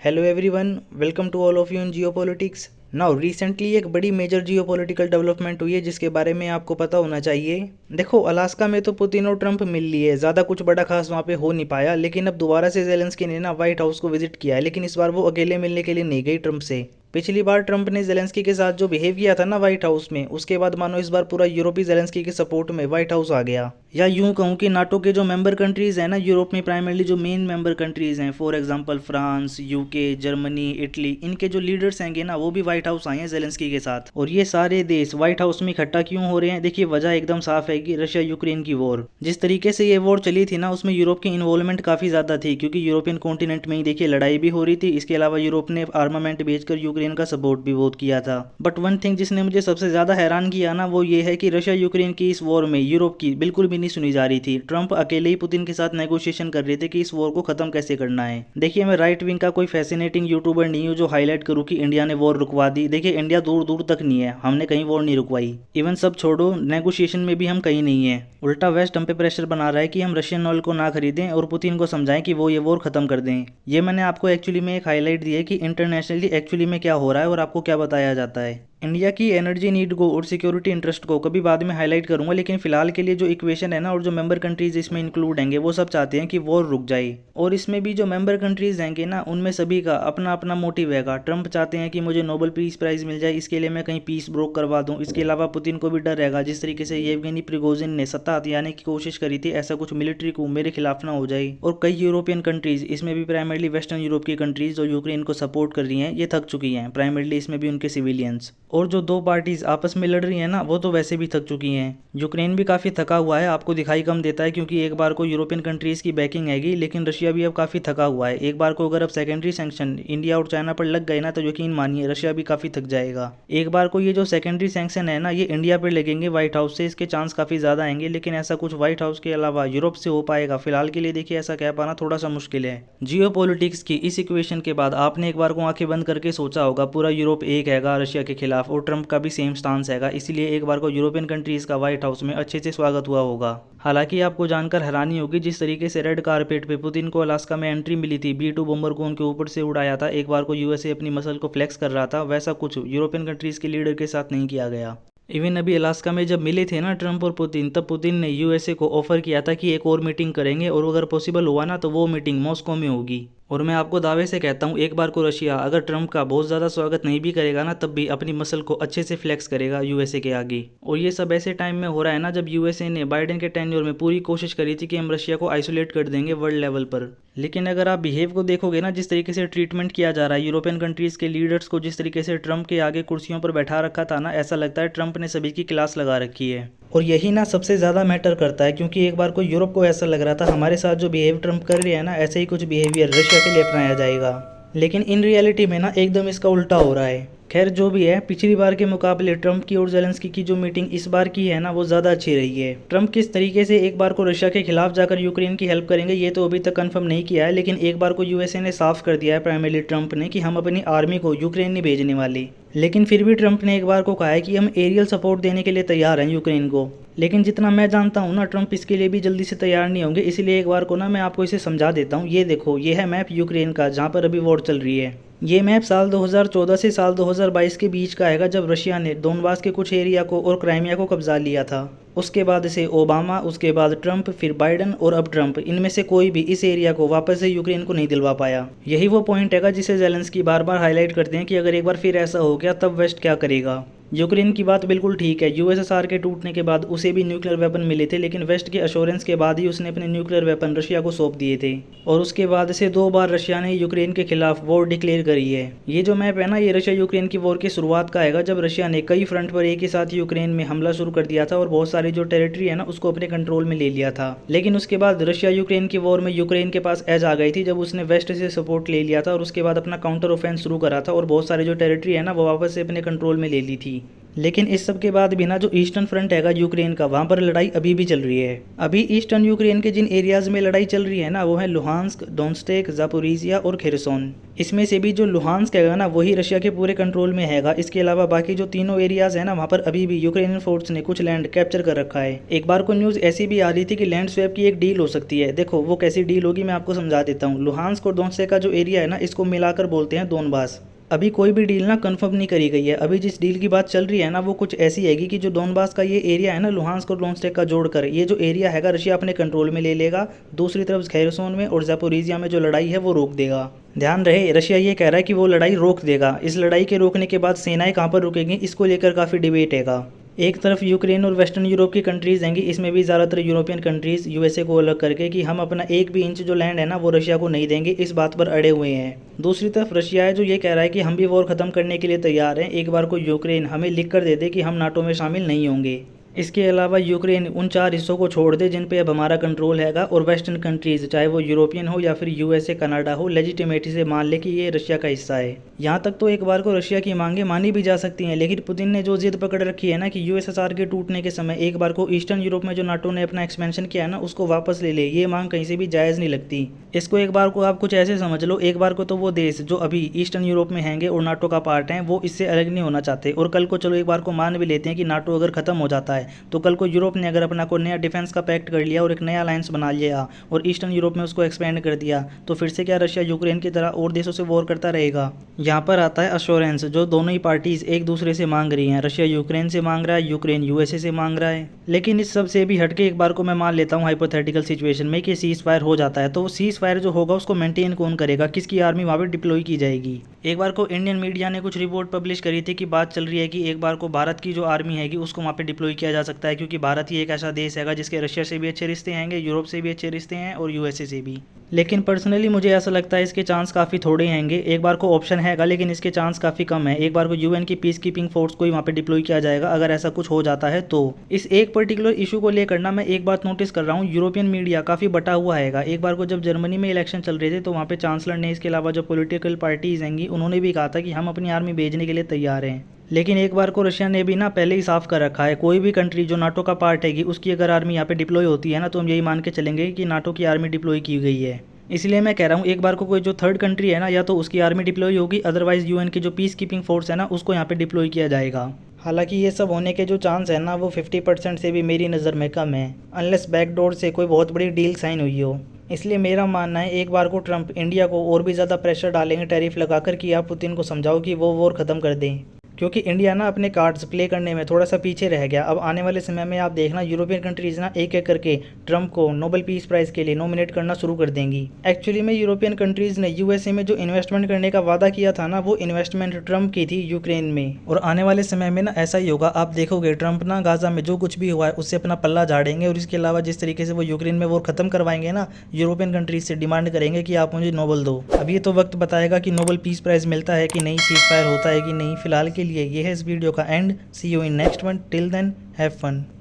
Hello everyone, welcome to all of you in geopolitics. Now recently एक बड़ी major geopolitical development हुई है जिसके बारे में आपको पता होना चाहिए। देखो, अलास्का में तो पुतिन और ट्रंप मिल लिए, ज़्यादा कुछ बड़ा खास वहाँ पे हो नहीं पाया, लेकिन अब दोबारा से जेलेंस्की ने ना व्हाइट हाउस को विजिट किया है, लेकिन इस बार वो अकेले मिलने के लिए नहीं गई ट्रंप से। पिछली बार ट्रंप ने जेलेंस्की के साथ जो बिहेव किया था ना व्हाइट हाउस में, उसके बाद मानो इस बार पूरा यूरोप ही जेलेंस्की के सपोर्ट में व्हाइट हाउस आ गया। या यूं कहूँ कि नाटो के जो मेंबर कंट्रीज हैं ना यूरोप में, प्राइमरली जो मेन मेंबर कंट्रीज हैं, for example France, UK, Germany, Italy, इनके जो लीडर्स हैं ना वो भी व्हाइट हाउस आए हैं जेलेंस्की के साथ। और ये सारे देश व्हाइट हाउस में इकट्ठा क्यों हो रहे हैं? देखिए, वजह एकदम साफ है कि रशिया यूक्रेन की वॉर, जिस तरीके से ये वॉर चली थी ना उसमें यूरोप की इन्वॉल्वमेंट काफी ज्यादा थी, क्योंकि यूरोपियन कॉन्टिनेंट में ही देखिए लड़ाई भी हो रही थी। इसके अलावा यूरोप ने आर्मामेंट भेजकर यूक्रेन का सपोर्ट भी बहुत किया था। बट वन थिंग जिसने मुझे सबसे ज्यादा हैरान किया ना वो ये है कि रशिया यूक्रेन की इस वॉर में यूरोप की बिल्कुल भी नहीं सुनी जा रही थी। ट्रंप अकेले ही पुतिन के साथ नेगोशिएशन कर रहे थे कि इस वॉर को खत्म कैसे करना है। देखिए, मैं राइट विंग का कोई फैसिनेटिंग यूट्यूबर नहीं हूँ जो हाईलाइट करूँ कि इंडिया ने वॉर रुकवा दी। देखिए, इंडिया दूर दूर तक नहीं है, हमने कहीं वॉर नहीं रुकवाई। इवन सब छोड़ो, नेगोशिएशन में भी हम कहीं नहीं है। उल्टा वेस्ट हम पे प्रेशर बना रहा है कि हम रशियन ऑयल को ना खरीदें और पुतिन को समझाएं कि वो ये वॉर खत्म कर दें। ये मैंने आपको एक्चुअली में एक हाईलाइट दी है कि इंटरनेशनली एक्चुअली में क्या हो रहा है और आपको क्या बताया जाता है। इंडिया की एनर्जी नीड को और सिक्योरिटी इंटरेस्ट को कभी बाद में हाईलाइट करूंगा, लेकिन फिलहाल के लिए जो इक्वेशन है ना और जो मेंबर कंट्रीज इसमें इंक्लूड होंगे वो सब चाहते हैं कि वॉर रुक जाए। और इसमें भी जो मेंबर कंट्रीज होंगे ना उनमें सभी का अपना अपना मोटिव हैगा। ट्रंप चाहते हैं कि मुझे नोबेल पीस प्राइज मिल जाए, इसके लिए मैं कहीं पीस ब्रोक करवा दूं। इसके अलावा पुतिन को भी डर रहेगा, जिस तरीके से येवगेनी प्रिगोजिन ने सत्ता हथियाने की कोशिश करी थी, ऐसा कुछ मिलिट्री को मेरे खिलाफ ना हो जाए। और कई यूरोपियन कंट्रीज, इसमें भी प्राइमरली वेस्टर्न यूरोप की कंट्रीज जो यूक्रेन को सपोर्ट कर रही हैं, ये थक चुकी हैं, प्राइमरली इसमें भी उनके सिविलियंस। और जो दो पार्टी आपस में लड़ रही है ना वो तो वैसे भी थक चुकी हैं। यूक्रेन भी काफी थका हुआ है, आपको दिखाई कम देता है क्योंकि एक बार को यूरोपियन कंट्रीज की बैकिंग हैगी, लेकिन रशिया भी अब काफी थका हुआ है। एक बार को अगर अब सेकेंडरी सैंक्शन इंडिया और चाइना पर लग गए ना तो यकीन मानिए रशिया भी काफी थक जाएगा। एक बार को ये जो सेकेंडरी सैंक्शन है ना ये इंडिया पर लगेंगे व्हाइट हाउस से, इसके चांस काफी ज्यादा आएंगे, लेकिन ऐसा कुछ व्हाइट हाउस के अलावा यूरोप से हो पाएगा फिलहाल के लिए देखिए ऐसा कह पाना थोड़ा सा मुश्किल है। जियोपॉलिटिक्स की इस इक्वेशन के बाद आपने एक बार को आंखें बंद करके सोचा होगा पूरा यूरोप एक हैगा रशिया के खिलाफ और ट्रंप का भी सेम स्टांस हैगा, इसीलिए एक बार को यूरोपियन कंट्रीज का व्हाइट हाउस में अच्छे से स्वागत हुआ होगा। हालांकि आपको जानकर हैरानी होगी जिस तरीके से रेड कारपेट पे पुतिन को अलास्का में एंट्री मिली थी, B-2 बॉम्बर को उनके ऊपर से उड़ाया था, एक बार को यूएसए अपनी मसल को फ्लेक्स कर रहा था, वैसा कुछ यूरोपियन कंट्रीज के लीडर के साथ नहीं किया गया। इवन अभी अलास्का में जब मिले थे ना ट्रंप और पुतिन, तब पुतिन ने यूएसए को ऑफर किया था कि एक और मीटिंग करेंगे और अगर पॉसिबल हुआ ना तो वो मीटिंग मॉस्को में होगी। और मैं आपको दावे से कहता हूँ एक बार को रशिया अगर ट्रंप का बहुत ज़्यादा स्वागत नहीं भी करेगा ना तब भी अपनी मसल को अच्छे से फ्लेक्स करेगा यूएसए के आगे। और ये सब ऐसे टाइम में हो रहा है ना जब यूएसए ने बाइडेन के टेन्योर में पूरी कोशिश करी थी कि हम रशिया को आइसोलेट कर देंगे वर्ल्ड लेवल पर। लेकिन अगर आप बिहेव को देखोगे ना, जिस तरीके से ट्रीटमेंट किया जा रहा है यूरोपियन कंट्रीज़ के लीडर्स को, जिस तरीके से ट्रंप के आगे कुर्सियों पर बैठा रखा था ना, ऐसा लगता है ट्रंप ने सभी की क्लास लगा रखी है। और यही ना सबसे ज़्यादा मैटर करता है, क्योंकि एक बार को यूरोप को ऐसा लग रहा था हमारे साथ जो बिहेव ट्रंप कर रहे हैं ना ऐसे ही कुछ बिहेवियर रशिया के लिए अपनाया जाएगा, लेकिन इन रियलिटी में ना एकदम इसका उल्टा हो रहा है। खैर जो भी है, पिछली बार के मुकाबले ट्रंप की और जेलेंस्की की जो मीटिंग इस बार की है ना वो ज़्यादा अच्छी रही है। ट्रंप किस तरीके से एक बार को रशिया के खिलाफ जाकर यूक्रेन की हेल्प करेंगे ये तो अभी तक कंफर्म नहीं किया है, लेकिन एक बार को यूएसए ने साफ कर दिया है, प्राइमरली ट्रंप ने, कि हम अपनी आर्मी को यूक्रेन नहीं भेजने वाले। लेकिन फिर भी ट्रंप ने एक बार को कहा है कि हम एरियल सपोर्ट देने के लिए तैयार हैं यूक्रेन को। लेकिन जितना मैं जानता हूँ ना ट्रंप इसके लिए भी जल्दी से तैयार नहीं होंगे, इसीलिए एक बार को ना मैं आपको इसे समझा देता हूँ। ये देखो, ये है मैप यूक्रेन का जहाँ पर अभी वॉर चल रही है। ये मैप साल 2014 से साल 2022 के बीच का आएगा जब रशिया ने डोनबास के कुछ एरिया को और क्राइमिया को कब्जा लिया था। उसके बाद से ओबामा, उसके बाद ट्रंप, फिर बाइडन और अब ट्रंप, इनमें से कोई भी इस एरिया को वापस से यूक्रेन को नहीं दिलवा पाया। यही वो पॉइंट हैगा जिसे जेलेंस्की बार बार हाईलाइट करते हैं कि अगर एक बार फिर ऐसा हो गया तब वेस्ट क्या करेगा। यूक्रेन की बात बिल्कुल ठीक है, यूएसएसआर के टूटने के बाद उसे भी न्यूक्लियर वेपन मिले थे, लेकिन वेस्ट के अश्योरेंस के बाद ही उसने अपने न्यूक्लियर वेपन रशिया को सौंप दिए थे। और उसके बाद से 2 बार रशिया ने यूक्रेन के खिलाफ वॉर डिक्लेयर करी है। ये जो मैप है ना ये रशिया यूक्रेन की वॉर की शुरुआत का आएगा जब रशिया ने कई फ्रंट पर एक ही साथ यूक्रेन में हमला शुरू कर दिया था और बहुत सारी जो टेरिटरी है ना उसको अपने कंट्रोल में ले लिया था। लेकिन उसके बाद रशिया यूक्रेन की वॉर में यूक्रेन के पास एज आ गई थी जब उसने वेस्ट से सपोर्ट ले लिया था और उसके बाद अपना काउंटर ऑफेंस शुरू करा था और बहुत सारी जो टेरिटरी है ना वो वापस से अपने कंट्रोल में ले ली थी। लेकिन इस सब के बाद भी ना जो ईस्टर्न फ्रंट हैगा यूक्रेन का, वहाँ पर लड़ाई अभी भी चल रही है। अभी ईस्टर्न यूक्रेन के जिन एरियाज में लड़ाई चल रही है ना, वो है लुहांस्क, डोनेत्स्क, जापोरिजिया और खेरसोन। इसमें से भी जो लुहांस्क हैगा ना, वही रशिया के पूरे कंट्रोल में हैगा। इसके अलावा बाकी जो तीनों एरियाज है ना, वहाँ पर अभी भी यूक्रेनियन फोर्स ने कुछ लैंड कैप्चर कर रखा है। एक बार को न्यूज़ ऐसी भी आ रही थी कि लैंड स्वैप की एक डील हो सकती है। देखो वो कैसी डील होगी मैं आपको समझा देता हूँ। लुहांस्क और डोनेत्स्क का जो एरिया है ना, इसको मिलाकर बोलते हैं डोनबास। अभी कोई भी डील ना कंफर्म नहीं करी गई है। अभी जिस डील की बात चल रही है ना, वो कुछ ऐसी हैगी कि जो डोनबास का ये एरिया है ना, लुहांस्क और डोनेत्स्क का जोड़कर ये जो एरिया हैगा रशिया अपने कंट्रोल में ले लेगा। दूसरी तरफ खेरसोन में और जापोरिजिया में जो लड़ाई है वो रोक देगा। ध्यान रहे, रशिया ये कह रहा है कि वो लड़ाई रोक देगा। इस लड़ाई के रोकने के बाद सेनाएं कहाँ पर रुकेंगी, इसको लेकर काफ़ी डिबेट हैगा। एक तरफ यूक्रेन और वेस्टर्न यूरोप की कंट्रीज़ हैंगी, इसमें भी ज़्यादातर यूरोपियन कंट्रीज़ यूएसए को अलग करके कि हम अपना एक भी इंच जो लैंड है ना वो रशिया को नहीं देंगे, इस बात पर अड़े हुए हैं। दूसरी तरफ रशिया है जो ये कह रहा है कि हम भी वॉर ख़त्म करने के लिए तैयार हैं, एक बार को यूक्रेन हमें लिख कर दे दे कि हम नाटो में शामिल नहीं होंगे। इसके अलावा यूक्रेन उन 4 हिस्सों को छोड़ दे जिन पे अब हमारा कंट्रोल हैगा, और वेस्टर्न कंट्रीज़ चाहे वो यूरोपियन हो या फिर यूएसए, कनाडा हो, लेजिटिमेटी से मान ले कि ये रशिया का हिस्सा है। यहाँ तक तो एक बार को रशिया की मांगें मानी भी जा सकती हैं, लेकिन पुतिन ने जो जिद पकड़ रखी है ना कि यूएसएसआर के टूटने के समय एक बार को ईस्टर्न यूरोप में जो नाटो ने अपना एक्सपेंशन किया है ना, उसको वापस ले ले, ये मांग कहीं से भी जायज़ नहीं लगती। इसको एक बार को आप कुछ ऐसे समझ लो, एक बार को तो वो देश जो अभी ईस्टर्न यूरोप में हैंगे और नाटो का पार्ट हैं, वो इससे अलग नहीं होना चाहते। और कल को चलो एक बार को मान भी लेते हैं कि नाटो अगर ख़त्म हो जाता है, तो कल को यूरोप ने अगर अपना को नया डिफेंस का पैक्ट कर लिया और एक नया अलायंस बना लिया और ईस्टर्न यूरोप में उसको एक्सपेंड कर दिया, तो फिर से क्या रशिया यूक्रेन की तरह और देशों से वॉर करता रहेगा? यहाँ पर आता है अश्योरेंस, जो दोनों ही पार्टीज एक दूसरे से मांग रही हैं। रशिया यूक्रेन से मांग रहा है, यूक्रेन यूएसए से मांग रहा है। लेकिन इस सब से भी हटके एक बार को मैं मान लेता हूँ हाइपोथेटिकल सिचुएशन में कि सीज फायर हो जाता है, तो वो सीज फायर जो होगा उसको मेंटेन कौन करेगा, किसकी आर्मी वहाँ पर डिप्लॉय की जाएगी? एक बार को इंडियन मीडिया ने कुछ रिपोर्ट पब्लिश करी थी कि बात चल रही है कि एक बार को भारत की जो आर्मी हैगी उसको वहाँ पे डिप्लॉय किया जा सकता है, क्योंकि भारत ही एक ऐसा देश हैगा जिसके रशिया से भी अच्छे रिश्ते हैंगे, यूरोप से भी अच्छे रिश्ते हैं और यूएसए से भी। लेकिन पर्सनली मुझे ऐसा लगता है इसके चांस काफ़ी थोड़े हैंगे। एक बार को ऑप्शन हैगा लेकिन इसके चांस काफ़ी कम है। एक बार को यूएन की पीस कीपिंग फोर्स को ही वहाँ पे डिप्लॉय किया जाएगा अगर ऐसा कुछ हो जाता है तो। इस एक पर्टिकुलर इशू को लेकर ना मैं एक बात नोटिस कर रहा हूँ, यूरोपियन मीडिया काफ़ी बटा हुआ हैगा। एक बार को जब जर्मनी में इलेक्शन चल रहे थे तो वहाँ पे चांसलर ने, इसके अलावा जो पॉलिटिकल पार्टीज हैंगी, उन्होंने भी कहा था कि हम अपनी आर्मी भेजने के लिए तैयार हैं। लेकिन एक बार को रशिया ने भी ना पहले ही साफ कर रखा है, कोई भी कंट्री जो नाटो का पार्ट हैगी उसकी अगर आर्मी यहाँ पे डिप्लॉय होती है ना, तो हम यही मान के चलेंगे कि नाटो की आर्मी डिप्लॉय की गई है। इसलिए मैं कह रहा हूँ एक बार को कोई जो थर्ड कंट्री है ना, या तो उसकी आर्मी डिप्लॉय होगी, अदरवाइज यूएन की जो पीस कीपिंग फोर्स है ना उसको यहाँ पे डिप्लॉय किया जाएगा। हालांकि ये सब होने के जो चांस है ना वो 50% से भी मेरी नज़र में कम है, अनलेस बैकडोर से कोई बहुत बड़ी डील साइन हुई हो। इसलिए मेरा मानना है एक बार को ट्रंप इंडिया को और भी ज़्यादा प्रेशर डालेंगे टैरिफ लगाकर कि आप पुतिन को समझाओ कि वो वॉर ख़त्म कर दें, क्योंकि इंडिया ना अपने कार्ड्स प्ले करने में थोड़ा सा पीछे रह गया। अब आने वाले समय में आप देखना यूरोपियन कंट्रीज़ ना एक एक करके ट्रंप को नोबेल पीस प्राइज़ के लिए नॉमिनेट करना शुरू कर देंगी। एक्चुअली में यूरोपियन कंट्रीज़ ने यूएसए में जो इन्वेस्टमेंट करने का वादा किया था ना, वो इन्वेस्टमेंट ट्रंप की थी यूक्रेन में। और आने वाले समय में ना ऐसा ही होगा, आप देखोगे ट्रंप ना गाजा में जो कुछ भी हुआ है उससे अपना पल्ला झाड़ेंगे, और इसके अलावा जिस तरीके से वो यूक्रेन में वॉर खत्म करवाएंगे ना, यूरोपियन कंट्रीज से डिमांड करेंगे कि आप मुझे नोबेल दो। अब ये तो वक्त बताएगा कि नोबेल पीस प्राइज़ मिलता है कि नहीं, सीज फायर होता है कि नहीं। फिलहाल के लिए ये है इस वीडियो का end. See you in next one, till then have fun.